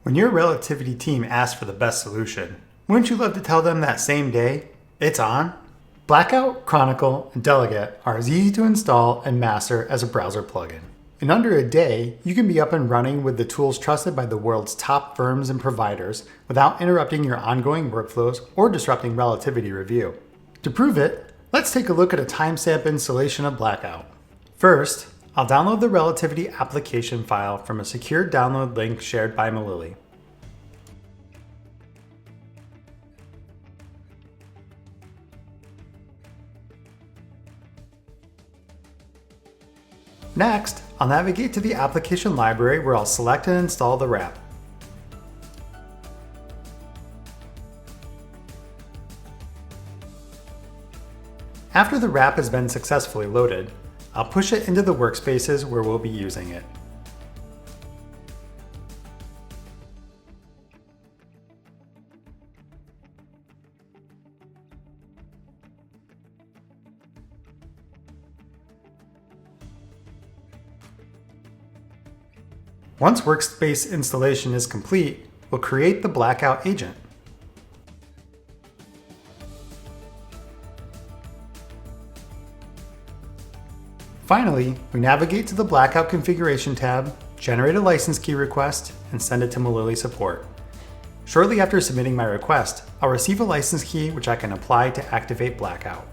When your Relativity team asks for the best solution, wouldn't you love to tell them that same day, it's on? Blackout, Chronicle, and Delegate are as easy to install and master as a browser plugin. In under a day, you can be up and running with the tools trusted by the world's top firms and providers without interrupting your ongoing workflows or disrupting Relativity review. To prove it, let's take a look at a timestamp installation of Blackout. First, I'll download the Relativity application file from a secure download link shared by Malili. Next, I'll navigate to the application library where I'll select and install the wrap. After the wrap has been successfully loaded, I'll push it into the workspaces where we'll be using it. Once workspace installation is complete, we'll create the Blackout agent. Finally, we navigate to the Blackout configuration tab, generate a license key request, and send it to Malili support. Shortly after submitting my request, I'll receive a license key which I can apply to activate Blackout.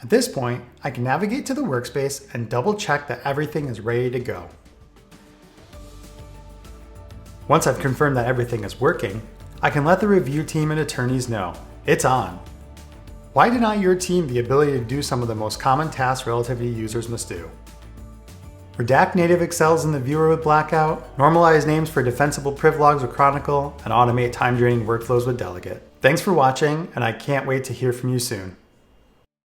At this point, I can navigate to the workspace and double check that everything is ready to go. Once I've confirmed that everything is working, I can let the review team and attorneys know it's on. Why deny your team the ability to do some of the most common tasks Relativity users must do? Redact native Excels in the viewer with Blackout, normalize names for defensible priv logs with Chronicle, and automate time-draining workflows with Delegate. Thanks for watching, and I can't wait to hear from you soon.